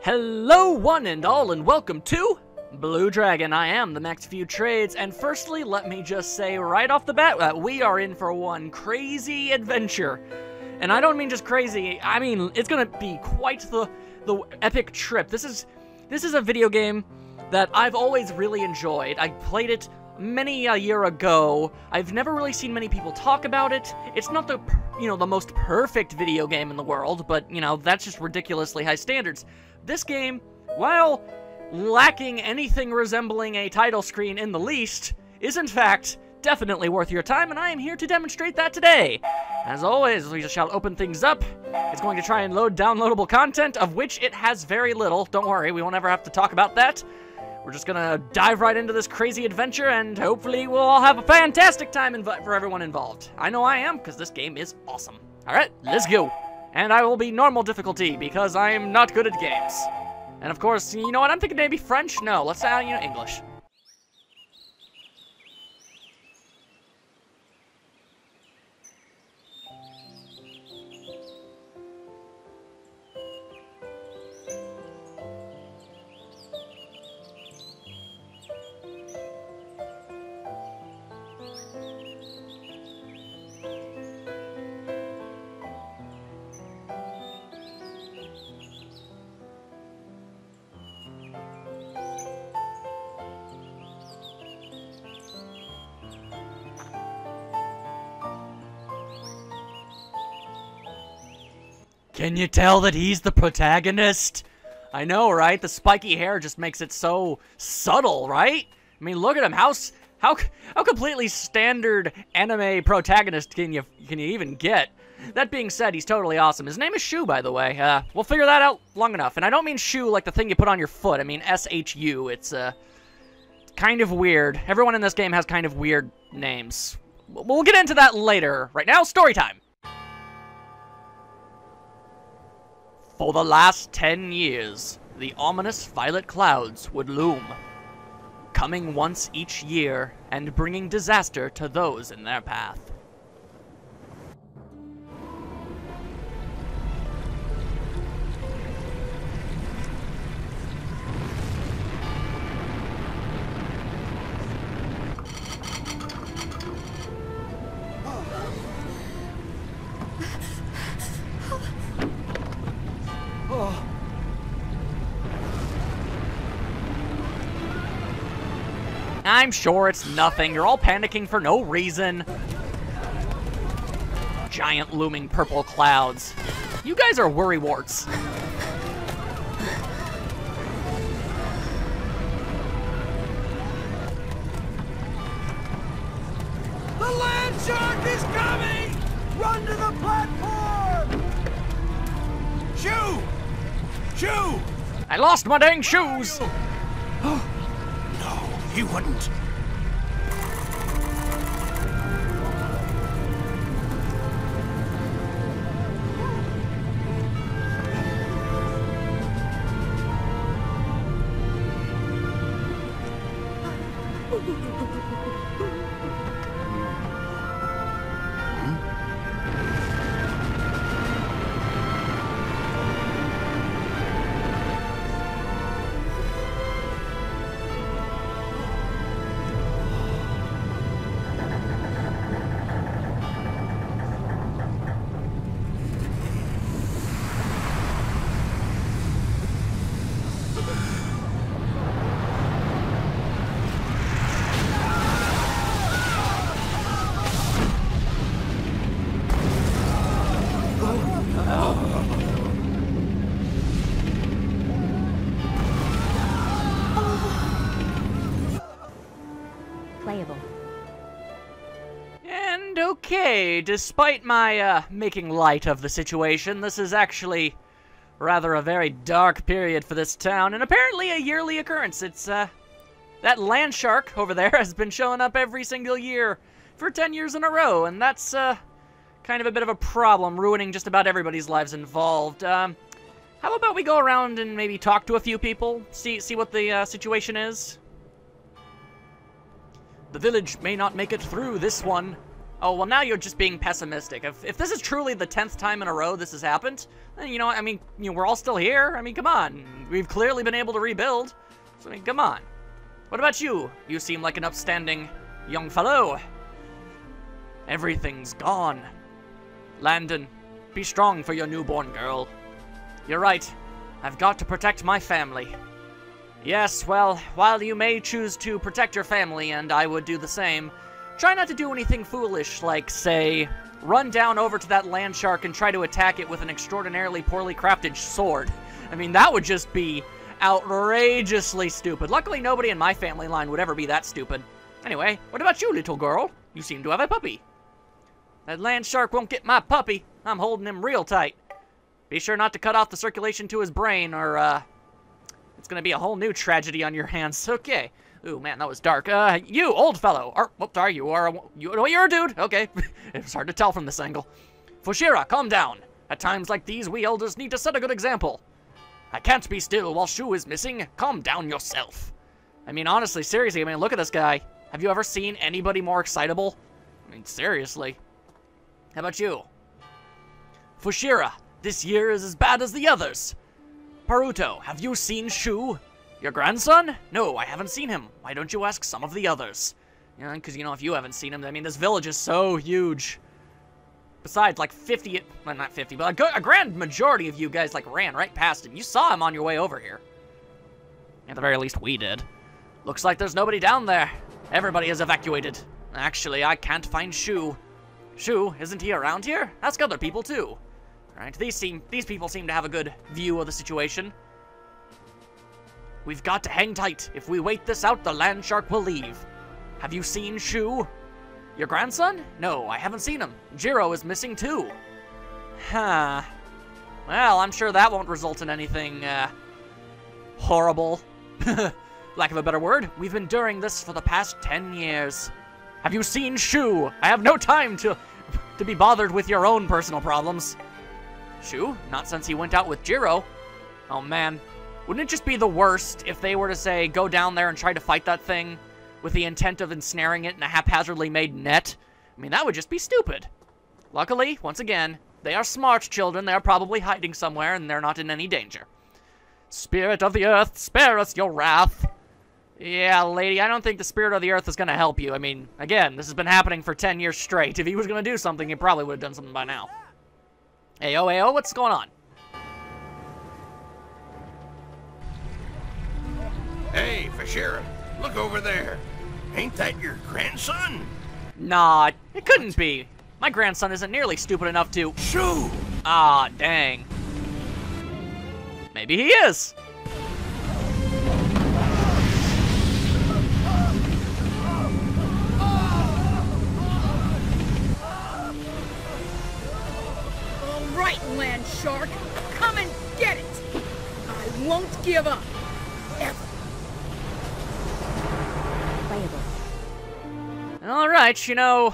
Hello one and all, and welcome to Blue Dragon. I am the next few trades, and firstly, let me just say right off the bat that we are in for one crazy adventure. And I don't mean just crazy, I mean it's gonna be quite the epic trip. This is a video game that I've always really enjoyed. I played it many a year ago. I've never really seen many people talk about it. It's not the most perfect video game in the world, but that's just ridiculously high standards. This game, while lacking anything resembling a title screen in the least, is in fact definitely worth your time, and I am here to demonstrate that today. As always, we shall open things up. It's going to try and load downloadable content, of which it has very little. Don't worry, we won't ever have to talk about that. We're just gonna dive right into this crazy adventure, and hopefully we'll all have a fantastic time for everyone involved. I know I am, because this game is awesome. Alright, let's go. And I will be normal difficulty, because I am not good at games. And of course, you know what, I'm thinking maybe French? No, let's say, English. Can you tell that he's the protagonist? I know, right? The spiky hair just makes it so subtle, right? I mean, look at him. How completely standard anime protagonist can you even get? That being said, he's totally awesome. His name is Shu, by the way. We'll figure that out long enough. And I don't mean shoe like the thing you put on your foot. I mean S-H-U. It's kind of weird. Everyone in this game has kind of weird names. We'll get into that later. Right now, story time. For the last 10 years, the ominous violet clouds would loom, coming once each year and bringing disaster to those in their path. I'm sure it's nothing. You're all panicking for no reason. Giant looming purple clouds. You guys are worrywarts. The landshark is coming! Run to the platform! Shoo! Shoo! I lost my dang shoes! He wouldn't. Playable. And okay, despite my making light of the situation, this is actually rather a very dark period for this town, and apparently a yearly occurrence. It's that landshark over there has been showing up every single year for 10 years in a row, and that's kind of a bit of a problem, ruining just about everybody's lives involved. How about we go around and maybe talk to a few people, see what the situation is? The village may not make it through this one. Oh, well, now you're just being pessimistic. If this is truly the 10th time in a row this has happened, then, you know, I mean, you know, we're all still here. I mean, come on. We've clearly been able to rebuild. So, I mean, come on. What about you? You seem like an upstanding young fellow. Everything's gone. Landon, be strong for your newborn girl. You're right. I've got to protect my family. Yes, well, while you may choose to protect your family, and I would do the same, try not to do anything foolish, like, say, run down over to that landshark and try to attack it with an extraordinarily poorly crafted sword. I mean, that would just be outrageously stupid. Luckily, nobody in my family line would ever be that stupid. Anyway, what about you, little girl? You seem to have a puppy. That landshark won't get my puppy. I'm holding him real tight. Be sure not to cut off the circulation to his brain, or, it's gonna be a whole new tragedy on your hands. Okay. Ooh, man, that was dark. You, old fellow. Sorry, you're a dude. Okay. It's hard to tell from this angle. Fushira, calm down. At times like these, we elders need to set a good example. I can't be still while Shu is missing. Calm down yourself. I mean, honestly, seriously, I mean, look at this guy. Have you ever seen anybody more excitable? I mean, seriously. How about you? Fushira, this year is as bad as the others. Paruto, have you seen Shu? Your grandson? No, I haven't seen him. Why don't you ask some of the others? Yeah, because, you know, if you haven't seen him, I mean, this village is so huge. Besides, like 50, well, not 50, but a grand majority of you guys, like, ran right past him. You saw him on your way over here. At the very least, we did. Looks like there's nobody down there. Everybody is evacuated. Actually, I can't find Shu. Shu, isn't he around here? Ask other people, too. Right, these people seem to have a good view of the situation. We've got to hang tight. If we wait this out, the landshark will leave. Have you seen Shu? Your grandson? No, I haven't seen him. Jiro is missing too. Huh. Well, I'm sure that won't result in anything, horrible. Lack of a better word, we've been enduring this for the past 10 years. Have you seen Shu? I have no time to be bothered with your own personal problems. Shu? Not since he went out with Jiro. Oh man, wouldn't it just be the worst if they were to say, go down there and try to fight that thing with the intent of ensnaring it in a haphazardly made net? I mean, that would just be stupid. Luckily, once again, they are smart children. They are probably hiding somewhere and they're not in any danger. Spirit of the earth, spare us your wrath. Yeah, lady, I don't think the spirit of the earth is going to help you. I mean, again, this has been happening for 10 years straight. If he was going to do something, he probably would have done something by now. Ayo, what's going on? Hey, Fushira, look over there. Ain't that your grandson? Nah, it couldn't be. My grandson isn't nearly stupid enough to... Shu! Ah, dang. Maybe he is. Landshark, come and get it! I won't give up, ever. Alright, you know,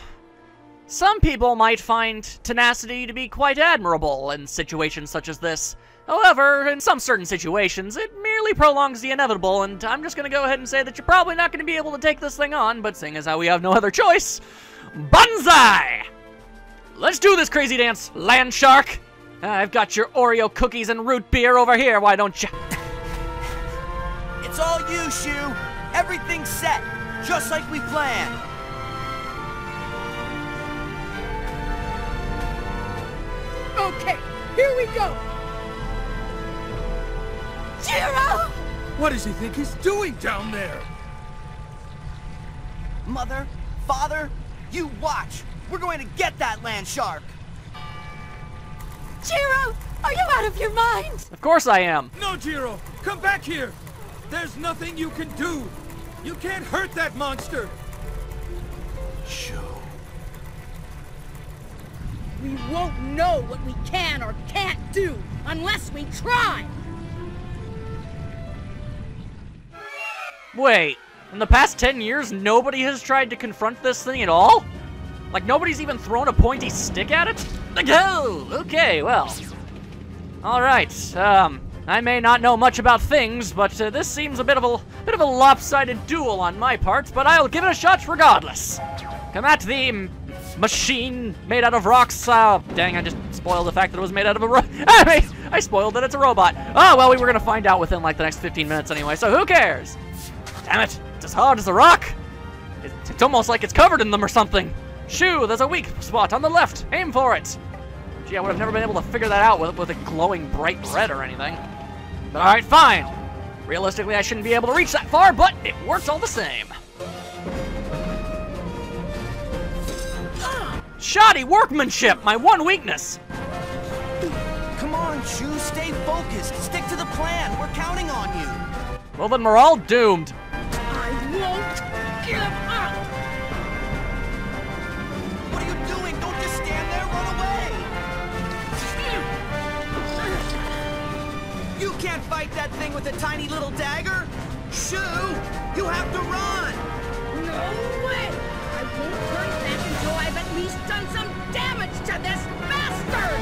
some people might find tenacity to be quite admirable in situations such as this. However, in some certain situations, it merely prolongs the inevitable, and I'm just gonna go ahead and say that you're probably not gonna be able to take this thing on, but seeing as how we have no other choice, Banzai! Let's do this crazy dance, landshark! I've got your Oreo cookies and root beer over here, why don't you? It's all you, Shu. Everything's set, just like we planned. Okay, here we go. Jiro! What does he think he's doing down there? Mother, father, you watch. We're going to get that landshark. Jiro, are you out of your mind? Of course I am. No, Jiro! Come back here! There's nothing you can do! You can't hurt that monster! Shu. We won't know what we can or can't do unless we try! Wait, in the past 10 years, nobody has tried to confront this thing at all? Like, nobody's even thrown a pointy stick at it? Like, oh, okay, well. Alright, I may not know much about things, but this seems a bit of a lopsided duel on my part, but I'll give it a shot regardless. Come at thee, machine made out of rocks. Dang, I just spoiled the fact that it was made out of a I spoiled that it's a robot. Oh, well, we were gonna find out within like the next 15 minutes anyway, so who cares? Damn it, it's as hard as a rock. It's almost like it's covered in them or something. Shoo, there's a weak spot on the left. Aim for it. Gee, I would have never been able to figure that out with it glowing bright red or anything. But alright, fine. Realistically, I shouldn't be able to reach that far, but it works all the same. Shoddy workmanship, my one weakness. Come on, Shu, stay focused. Stick to the plan. We're counting on you. Well, then we're all doomed. I won't give up! What are you doing? Don't just stand there. Run away. You can't fight that thing with a tiny little dagger. Shu, you have to run. No way! I won't turn back until I've at least done some damage to this bastard!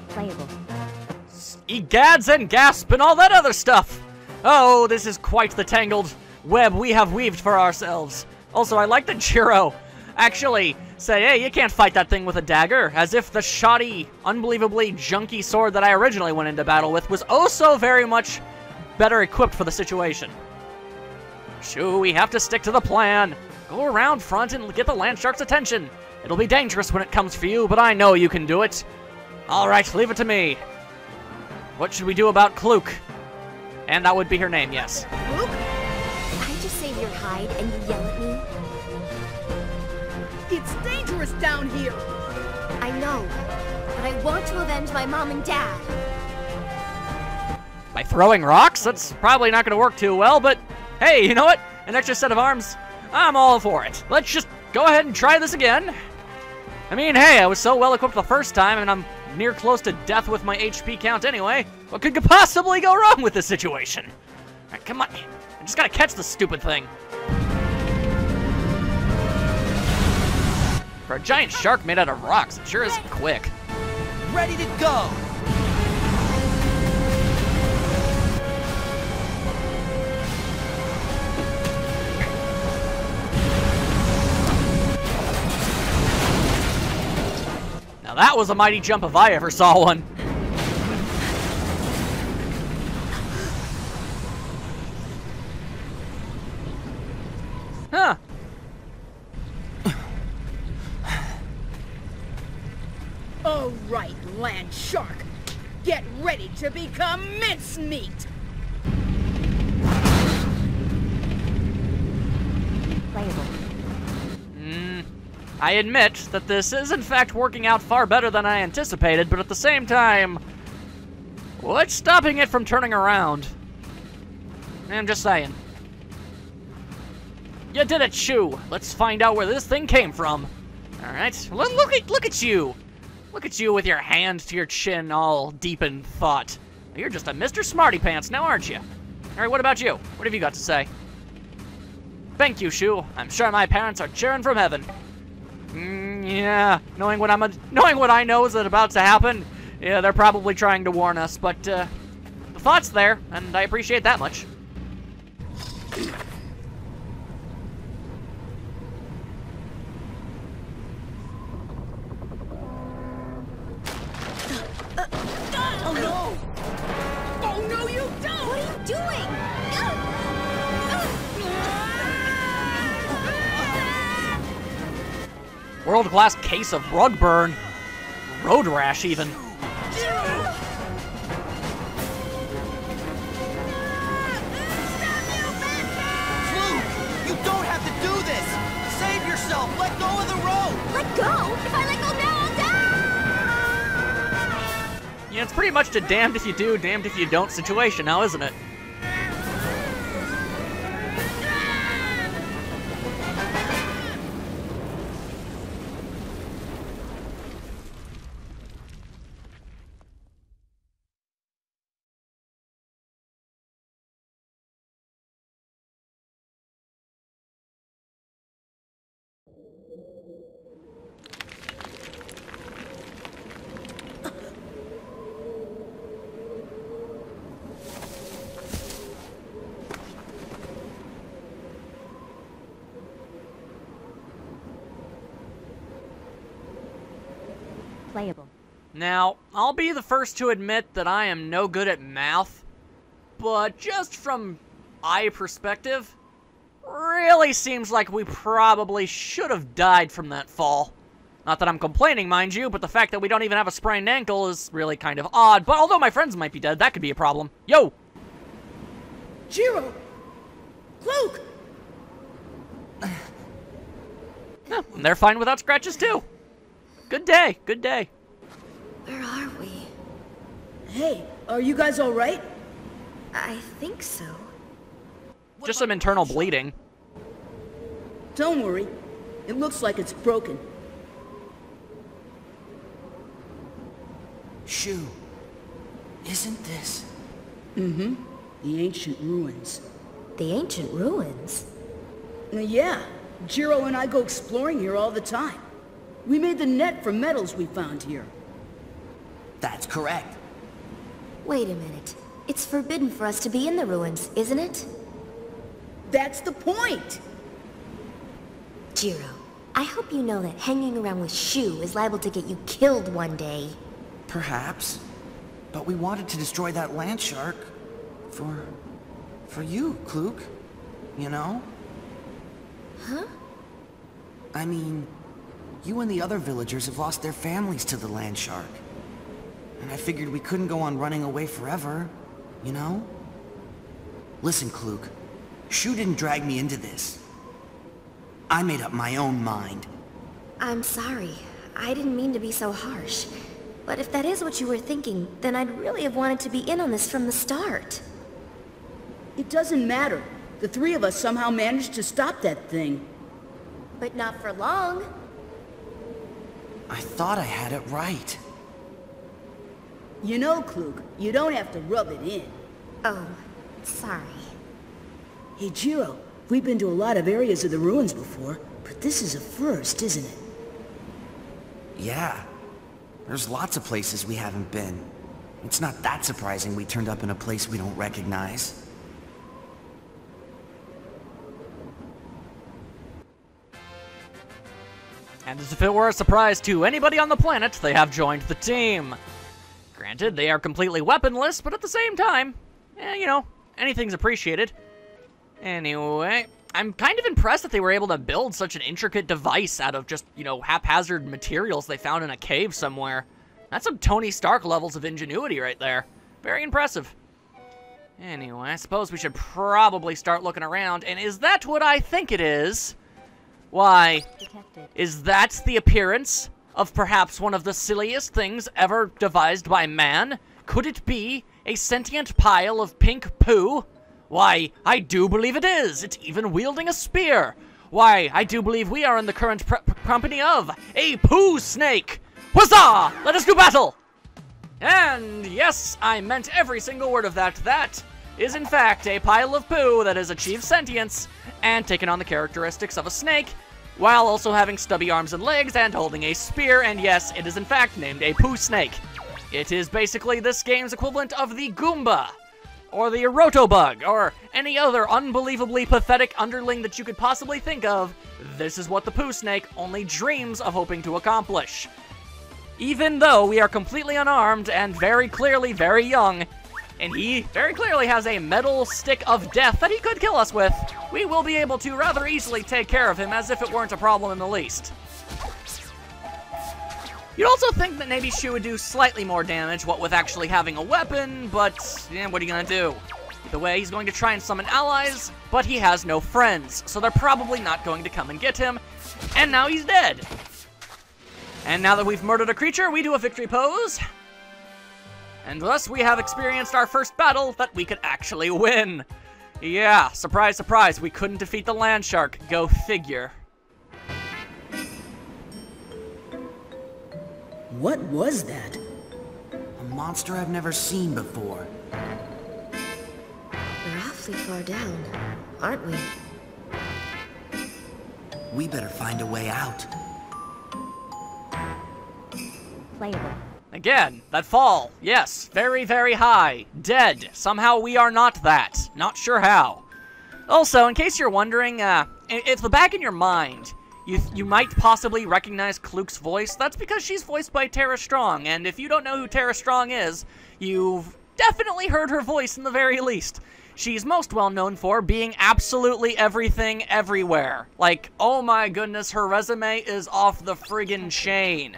Playable. Egads and gasp and all that other stuff. Oh, this is quite the tangled web we have weaved for ourselves. Also, I like that Jiro actually say, hey, you can't fight that thing with a dagger, as if the shoddy, unbelievably junky sword that I originally went into battle with was oh so very much better equipped for the situation. Shoo, we have to stick to the plan. Go around front and get the landshark's attention. It'll be dangerous when it comes for you, but I know you can do it. Alright, leave it to me. What should we do about Klook? And that would be her name, yes. Luke? I just save your hide and you yell at me? It's dangerous down here! I know, but I want to avenge my mom and dad. By throwing rocks? That's probably not going to work too well, but hey, you know what? An extra set of arms? I'm all for it. Let's just go ahead and try this again. I mean, hey, I was so well equipped the first time, and I'm near close to death with my HP count anyway. What could possibly go wrong with this situation? Alright, come on. I just gotta catch this stupid thing. For a giant shark made out of rocks, it sure is quick. Ready to go. Now that was a mighty jump if I ever saw one. Huh. All right, land shark. Get ready to become mincemeat! Playable. I admit that this is in fact working out far better than I anticipated, but at the same time, what's stopping it from turning around? I'm just saying. You did it, Shu. Let's find out where this thing came from. All right, look at you. Look at you with your hand to your chin, all deep in thought. You're just a Mr. Smarty Pants now, aren't you? All right, what about you? What have you got to say? Thank you, Shu. I'm sure my parents are cheering from heaven. Yeah, knowing what I know is about to happen, yeah, they're probably trying to warn us, but the thought's there, and I appreciate that much. Oh no! Oh no, you don't! What are you doing? World-class case of rug burn. Road rash, even. Luke, you don't have to do this. Save yourself. Let go of the rope. Let go? If I let go now, I'll die! Yeah, it's pretty much a damned if you do, damned if you don't situation now, isn't it? Playable. Now, I'll be the first to admit that I am no good at math, but just from eye perspective, really seems like we probably should have died from that fall. Not that I'm complaining, mind you, but the fact that we don't even have a sprained ankle is really kind of odd. But although my friends might be dead, that could be a problem. Yo! Jiro! Cloak! Yeah, and they're fine without scratches, too. Good day, good day. Where are we? Hey, are you guys alright? I think so. Just some internal bleeding. Don't worry. It looks like it's broken. Shu, isn't this? Mm-hmm. The ancient ruins. The ancient ruins? Yeah. Jiro and I go exploring here all the time. We made the net for metals we found here. That's correct. Wait a minute. It's forbidden for us to be in the ruins, isn't it? That's the point! Jiro, I hope you know that hanging around with Shu is liable to get you killed one day. Perhaps. But we wanted to destroy that landshark for you, Kluk. You know? Huh? I mean, you and the other villagers have lost their families to the landshark. And I figured we couldn't go on running away forever, you know? Listen, Kluk. Shu didn't drag me into this. I made up my own mind. I'm sorry. I didn't mean to be so harsh. But if that is what you were thinking, then I'd really have wanted to be in on this from the start. It doesn't matter. The three of us somehow managed to stop that thing. But not for long. I thought I had it right. You know, Kluk, you don't have to rub it in. Oh, sorry. Hey, Jiro, we've been to a lot of areas of the ruins before, but this is a first, isn't it? Yeah. There's lots of places we haven't been. It's not that surprising we turned up in a place we don't recognize. And as if it were a surprise to anybody on the planet, they have joined the team. Granted, they are completely weaponless, but at the same time, you know, anything's appreciated. Anyway, I'm kind of impressed that they were able to build such an intricate device out of just, you know, haphazard materials they found in a cave somewhere. That's some Tony Stark levels of ingenuity right there. Very impressive. Anyway, I suppose we should probably start looking around, and is that what I think it is? Why, Detected. is that the appearance of perhaps one of the silliest things ever devised by man? Could it be a sentient pile of pink poo? Why, I do believe it is. It's even wielding a spear. Why, I do believe we are in the current company of a poo snake. Huzzah! Let us do battle! And yes, I meant every single word of that. That is in fact a pile of poo that has achieved sentience and taken on the characteristics of a snake, while also having stubby arms and legs and holding a spear, and yes, it is in fact named a poo snake. It is basically this game's equivalent of the Goomba, or the Rotobug, or any other unbelievably pathetic underling that you could possibly think of. This is what the poo snake only dreams of hoping to accomplish. Even though we are completely unarmed and very clearly very young, and he very clearly has a metal stick of death that he could kill us with, we will be able to rather easily take care of him as if it weren't a problem in the least. You'd also think that maybe Shu would do slightly more damage, what with actually having a weapon, but what are you gonna do? Either way, he's going to try and summon allies, but he has no friends, so they're probably not going to come and get him, and now he's dead. And now that we've murdered a creature, we do a victory pose. And thus we have experienced our first battle that we could actually win. Yeah, surprise, surprise, we couldn't defeat the landshark. Go figure. What was that? A monster I've never seen before. We're awfully far down, aren't we? We better find a way out. Playable. Again, that fall. Yes, very, very high. Dead. Somehow we are not that. Not sure how. Also, in case you're wondering, if the back in your mind, You might possibly recognize Kluke's voice. That's because she's voiced by Tara Strong, and if you don't know who Tara Strong is, you've definitely heard her voice in the very least. She's most well known for being absolutely everything everywhere. Like, oh my goodness, her resume is off the friggin' chain.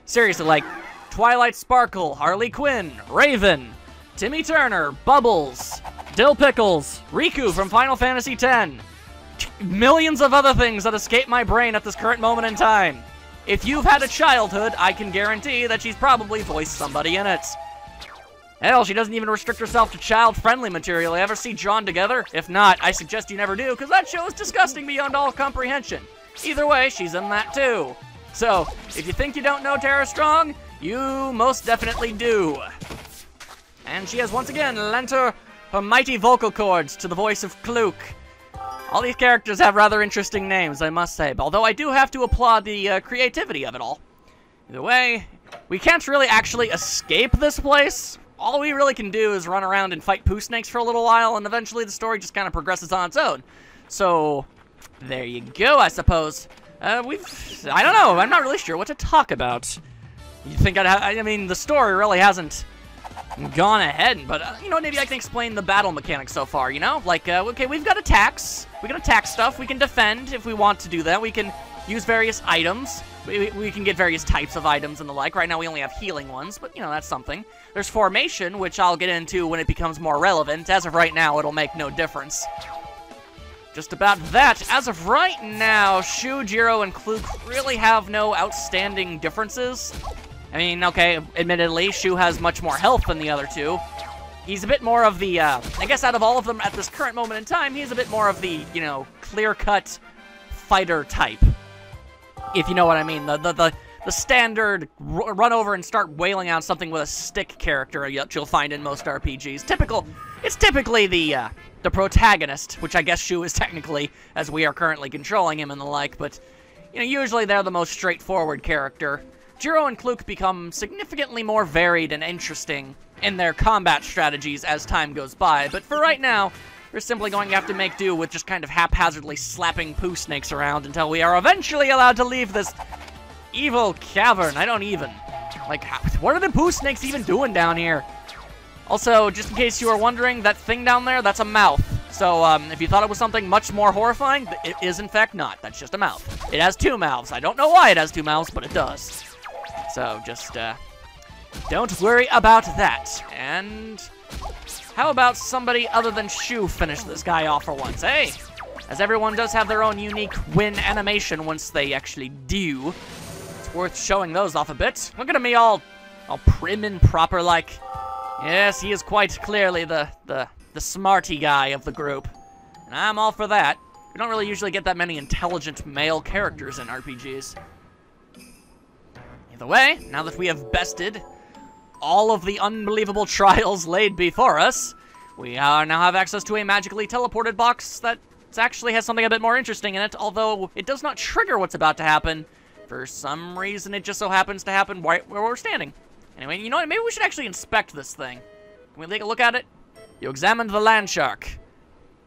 Seriously, like, Twilight Sparkle, Harley Quinn, Raven, Timmy Turner, Bubbles, Dill Pickles, Riku from Final Fantasy X. Millions of other things that escape my brain at this current moment in time. If you've had a childhood, I can guarantee that she's probably voiced somebody in it. Hell, she doesn't even restrict herself to child-friendly material. You ever see Drawn Together? If not, I suggest you never do, because that show is disgusting beyond all comprehension. Either way, she's in that too. So, if you think you don't know Tara Strong, you most definitely do. And she has once again lent her mighty vocal cords to the voice of Kluke. All these characters have rather interesting names, I must say, although I do have to applaud the creativity of it all. Either way, we can't really actually escape this place. All we really can do is run around and fight poo snakes for a little while, and eventually the story just kind of progresses on its own. So, there you go, I suppose. I don't know, I'm not really sure what to talk about. You think I mean, the story really hasn't gone ahead, but, you know, maybe I can explain the battle mechanics so far, you know? Like, okay, we've got attacks. We can attack stuff. We can defend if we want to do that. We can use various items. We can get various types of items and the like. Right now we only have healing ones, but, you know, that's something. There's formation, which I'll get into when it becomes more relevant. As of right now, it'll make no difference. Just about that. As of right now, Shu, Jiro, and Kluke really have no outstanding differences. I mean, okay, admittedly, Shu has much more health than the other two. He's a bit more of the, I guess out of all of them at this current moment in time, he's a bit more of the, you know, clear-cut fighter type. If you know what I mean. The standard run over and start wailing out something with a stick character that you'll find in most RPGs. It's typically the protagonist, which I guess Shu is technically, as we are currently controlling him and the like, but, you know, usually they're the most straightforward character. Jiro and Kluke become significantly more varied and interesting in their combat strategies as time goes by, but for right now, we're simply going to have to make do with just kind of haphazardly slapping poo snakes around until we are eventually allowed to leave this evil cavern. I don't even... Like, what are the poo snakes even doing down here? Also, just in case you were wondering, that thing down there, that's a mouth. So, if you thought it was something much more horrifying, it is in fact not. That's just a mouth. It has two mouths. I don't know why it has two mouths, but it does. So, just, don't worry about that. And how about somebody other than Shu finish this guy off for once, eh? As everyone does have their own unique win animation once they actually do. It's worth showing those off a bit. Look at me all prim and proper like. Yes, he is quite clearly the smarty guy of the group. And I'm all for that. We don't really usually get that many intelligent male characters in RPGs. Either way, now that we have bested all of the unbelievable trials laid before us, we now have access to a magically teleported box that actually has something a bit more interesting in it, although it does not trigger what's about to happen. For some reason, it just so happens to happen right where we're standing. Anyway, you know what? Maybe we should actually inspect this thing. Can we take a look at it? You examined the landshark.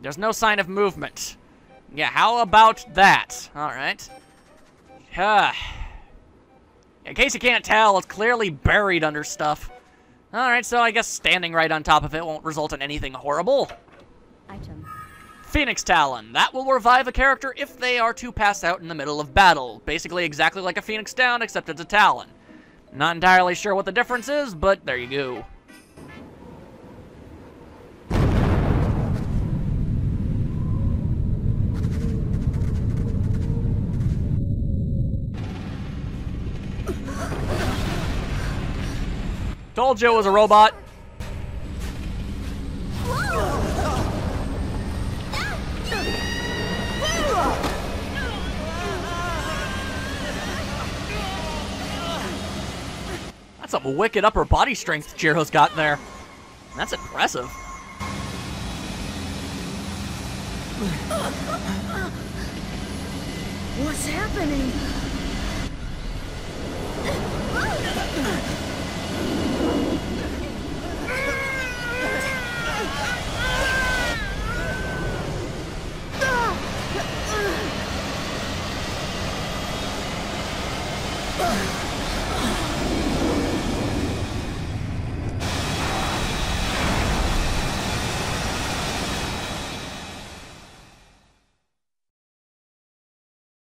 There's no sign of movement. Yeah, how about that? Alright. In case you can't tell, it's clearly buried under stuff. Alright, so I guess standing right on top of it won't result in anything horrible. Item. Phoenix Talon. That will revive a character if they are to pass out in the middle of battle. Basically exactly like a Phoenix Down, except it's a Talon. Not entirely sure what the difference is, but there you go. Told you it was a robot. That's some wicked upper body strength Jiro's got there. That's impressive. What's happening?